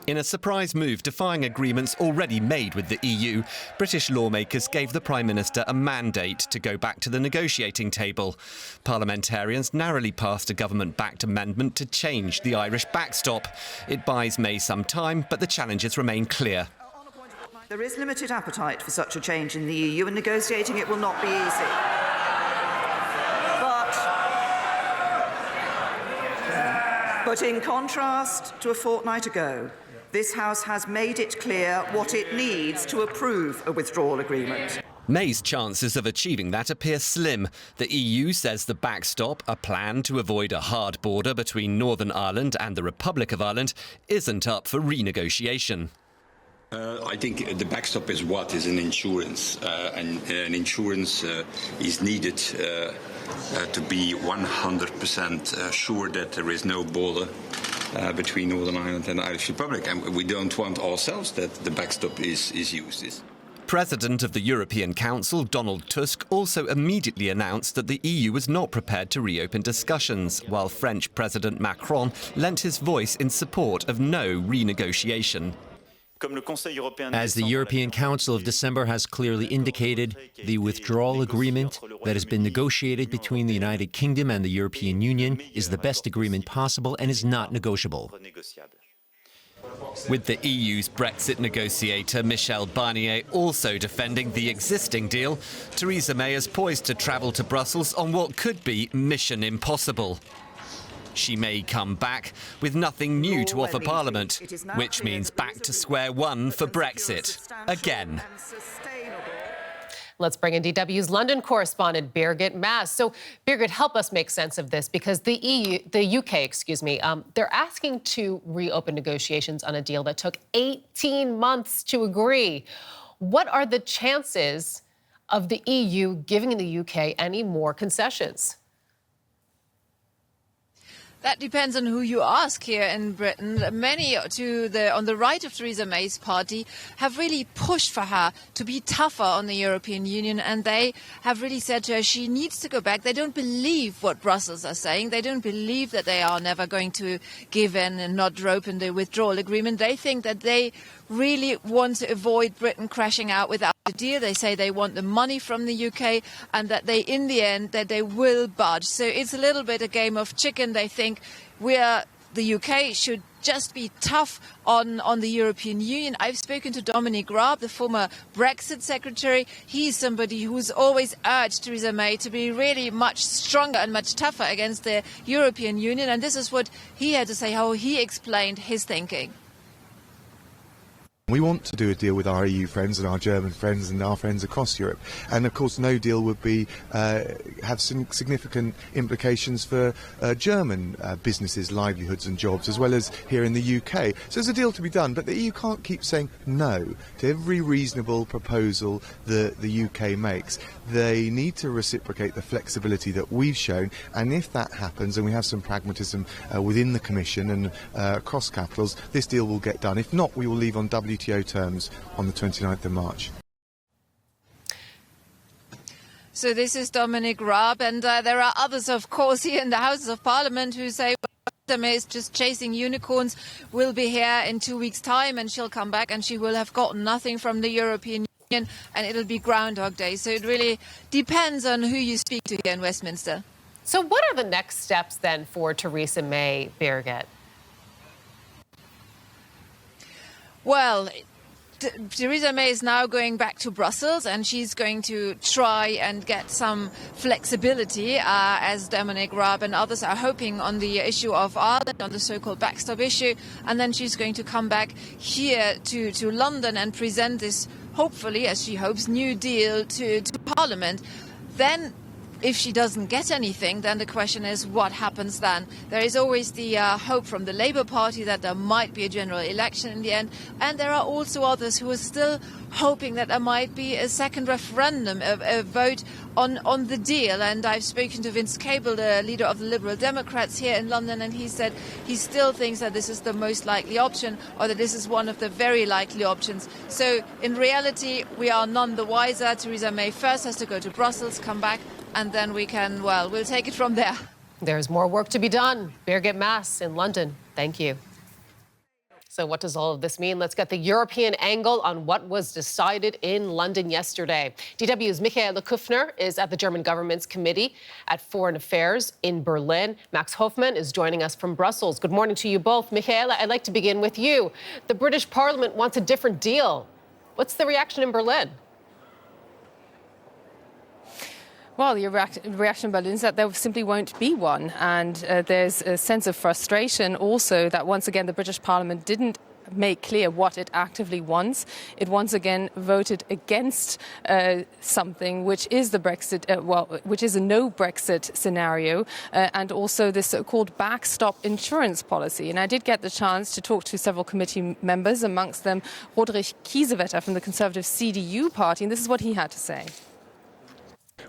In a surprise move defying agreements already made with the EU, British lawmakers gave the Prime Minister a mandate to go back to the negotiating table. Parliamentarians narrowly passed a government-backed amendment to change the Irish backstop. It buys May some time, but the challenges remain clear. There is limited appetite for such a change in the EU, and negotiating it will not be easy. But in contrast to a fortnight ago, this House has made it clear what it needs to approve a withdrawal agreement. May's chances of achieving that appear slim. The EU says the backstop, a plan to avoid a hard border between Northern Ireland and the Republic of Ireland, isn't up for renegotiation. I think the backstop is an insurance, and an insurance is needed to be 100% sure that there is no border between Northern Ireland and the Irish Republic, and we don't want ourselves that the backstop is used. President of the European Council, Donald Tusk, also immediately announced that the EU was not prepared to reopen discussions, while French President Macron lent his voice in support of no renegotiation. As the European Council of December has clearly indicated, the withdrawal agreement that has been negotiated between the United Kingdom and the European Union is the best agreement possible and is not negotiable. With the EU's Brexit negotiator Michel Barnier also defending the existing deal, Theresa May is poised to travel to Brussels on what could be mission impossible. She may come back with nothing new to offer Parliament, which means back to square one for Brexit again. Let's bring in DW's London correspondent Birgit Maas. So, Birgit, help us make sense of this, because the UK, they're asking to reopen negotiations on a deal that took 18 months to agree. What are the chances of the EU giving the UK any more concessions? That depends on who you ask here in Britain. Many on the right of Theresa May's party have really pushed for her to be tougher on the European Union, and they have really said to her she needs to go back. They don't believe what Brussels are saying. They don't believe that they are never going to give in and not open the withdrawal agreement. They think that they really want to avoid Britain crashing out without a deal. They say they want the money from the UK, and that they, in the end, that they will budge. So it's a little bit a game of chicken. They think the UK should just be tough on the European Union. I've spoken to Dominic Raab, the former Brexit secretary. He's somebody who's always urged Theresa May to be really much stronger and much tougher against the European Union. And this is what he had to say, how he explained his thinking. We want to do a deal with our EU friends and our German friends and our friends across Europe, and of course no deal would be have some significant implications for German businesses, livelihoods and jobs, as well as here in the UK. So there's a deal to be done, but the EU can't keep saying no to every reasonable proposal that the UK makes. They need to reciprocate the flexibility that we've shown, and if that happens and we have some pragmatism within the Commission and across capitals, this deal will get done. If not, we will leave on WTO terms on the 29th of March. So this is Dominic Raab, and there are others, of course, here in the Houses of Parliament who say Theresa May is just chasing unicorns. We'll be here in 2 weeks' time, and she'll come back and she will have gotten nothing from the European Union, and it'll be Groundhog Day. So it really depends on who you speak to here in Westminster. So what are the next steps then for Theresa May, Birgit? Well, Theresa May is now going back to Brussels, and she's going to try and get some flexibility, as Dominic Raab and others are hoping, on the issue of Ireland, on the so-called backstop issue. And then she's going to come back here to London and present this, hopefully, as she hopes, new deal to Parliament. Then, if she doesn't get anything, then the question is what happens then? There is always the hope from the Labour Party that there might be a general election in the end. And there are also others who are still hoping that there might be a second referendum, a vote on the deal. And I've spoken to Vince Cable, the leader of the Liberal Democrats here in London, and he said he still thinks that this is the most likely option, or that this is one of the very likely options. So in reality, we are none the wiser. Theresa May first has to go to Brussels, come back, and then we can, well, we'll take it from there. There's more work to be done. Birgit Maas in London. Thank you. So what does all of this mean? Let's get the European angle on what was decided in London yesterday. DW's Michaela Kufner is at the German government's Committee at Foreign Affairs in Berlin. Max Hofmann is joining us from Brussels. Good morning to you both. Michaela, I'd like to begin with you. The British Parliament wants a different deal. What's the reaction in Berlin? Well, the reaction in Berlin is that there simply won't be one. And there's a sense of frustration also that once again the British Parliament didn't make clear what it actively wants. It once again voted against something which is the Brexit, which is a no Brexit scenario, and also this so-called backstop insurance policy. And I did get the chance to talk to several committee members, amongst them Roderich Kiesewetter from the Conservative CDU party, and this is what he had to say.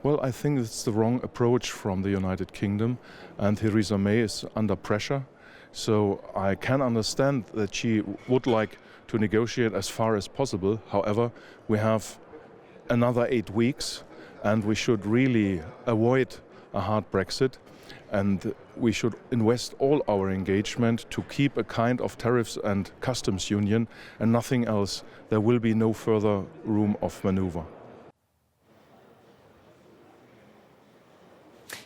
Well, I think it's the wrong approach from the United Kingdom, and Theresa May is under pressure. So I can understand that she would like to negotiate as far as possible. However, we have another 8 weeks, and we should really avoid a hard Brexit. And we should invest all our engagement to keep a kind of tariffs and customs union and nothing else. There will be no further room of maneuver.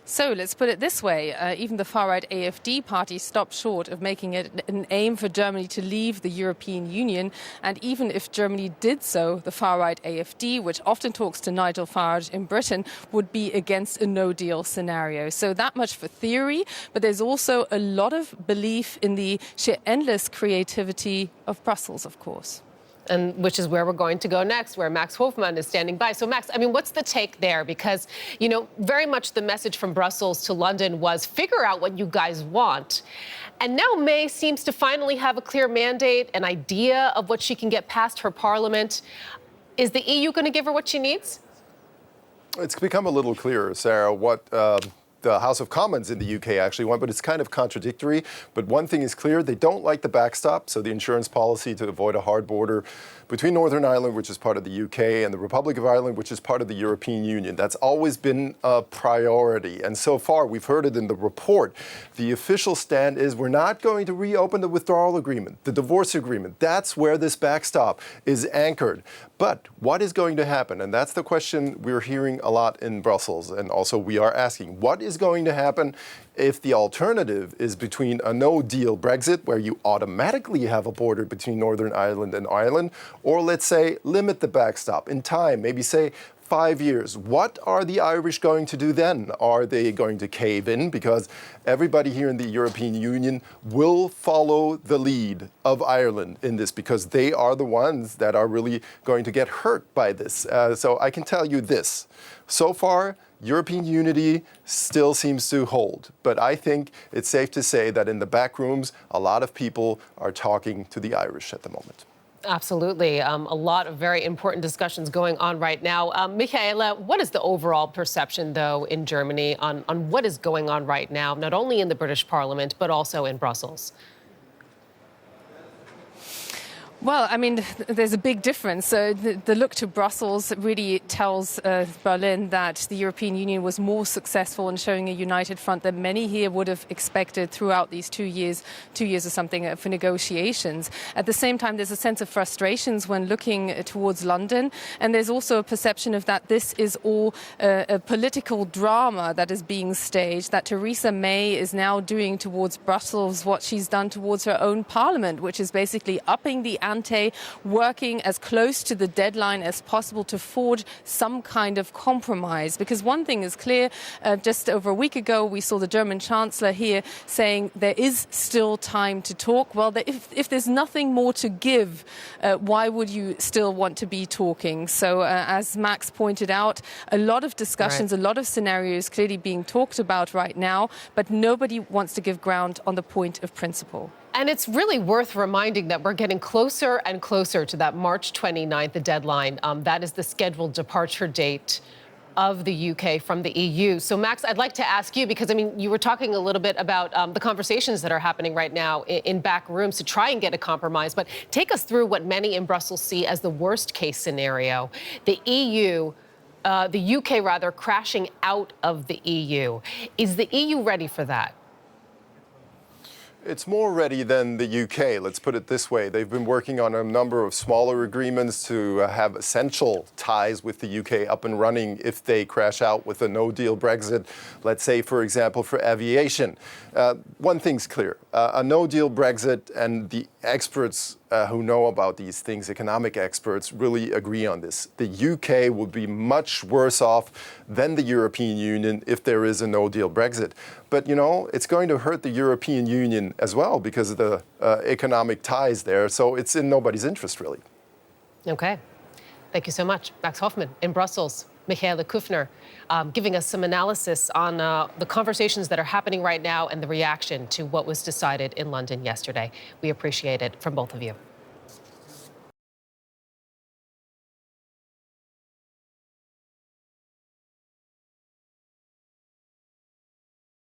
So let's put it this way. Even the far-right AfD party stopped short of making it an aim for Germany to leave the European Union. And even if Germany did so, the far-right AfD, which often talks to Nigel Farage in Britain, would be against a no-deal scenario. So that much for theory. But there's also a lot of belief in the sheer endless creativity of Brussels, of course. And which is where we're going to go next, where Max Hofmann is standing by. So, Max, I mean, what's the take there? Because, you know, very much the message from Brussels to London was figure out what you guys want. And now May seems to finally have a clear mandate, an idea of what she can get past her parliament. Is the EU going to give her what she needs? It's become a little clearer, Sarah, what the House of Commons in the UK actually want, but it's kind of contradictory. But one thing is clear, they don't like the backstop, so the insurance policy to avoid a hard border between Northern Ireland, which is part of the UK, and the Republic of Ireland, which is part of the European Union. That's always been a priority. And so far, we've heard it in the report. The official stand is we're not going to reopen the withdrawal agreement, the divorce agreement. That's where this backstop is anchored. But what is going to happen? And that's the question we're hearing a lot in Brussels. And also we are asking, what is going to happen if the alternative is between a no-deal Brexit, where you automatically have a border between Northern Ireland and Ireland, or let's say limit the backstop in time, maybe say 5 years. What are the Irish going to do then? Are they going to cave in? Because everybody here in the European Union will follow the lead of Ireland in this, because they are the ones that are really going to get hurt by this. So I can tell you this. So far, European unity still seems to hold. But I think it's safe to say that in the back rooms, a lot of people are talking to the Irish at the moment. Absolutely. A lot of very important discussions going on right now. Michaela, what is the overall perception, though, in Germany on what is going on right now, not only in the British Parliament, but also in Brussels? Well, I mean, there's a big difference. So the look to Brussels really tells Berlin that the European Union was more successful in showing a united front than many here would have expected throughout these 2 years or something for negotiations. At the same time, there's a sense of frustrations when looking towards London. And there's also a perception of that this is all a political drama that is being staged, that Theresa May is now doing towards Brussels what she's done towards her own parliament, which is basically upping the ante, working as close to the deadline as possible to forge some kind of compromise. Because one thing is clear, just over a week ago, we saw the German Chancellor here saying there is still time to talk. Well, if there's nothing more to give, why would you still want to be talking? So as Max pointed out, a lot of discussions, a lot of scenarios clearly being talked about right now, but nobody wants to give ground on the point of principle. And it's really worth reminding that we're getting closer and closer to that March 29th, the deadline. That is the scheduled departure date of the UK from the EU. So, Max, I'd like to ask you, because, I mean, you were talking a little bit about the conversations that are happening right now in back rooms to try and get a compromise. But take us through what many in Brussels see as the worst case scenario. The UK rather, crashing out of the EU. Is the EU ready for that? It's more ready than the UK, let's put it this way. They've been working on a number of smaller agreements to have essential ties with the UK up and running if they crash out with a no-deal Brexit, let's say, for example, for aviation. One thing's clear. A no-deal Brexit, and the experts who know about these things, economic experts, really agree on this. The UK would be much worse off than the European Union if there is a no-deal Brexit. But, you know, it's going to hurt the European Union as well because of the economic ties there. So it's in nobody's interest, really. Okay. Thank you so much. Max Hoffman in Brussels. Michaela Kufner giving us some analysis on the conversations that are happening right now and the reaction to what was decided in London yesterday. We appreciate it from both of you.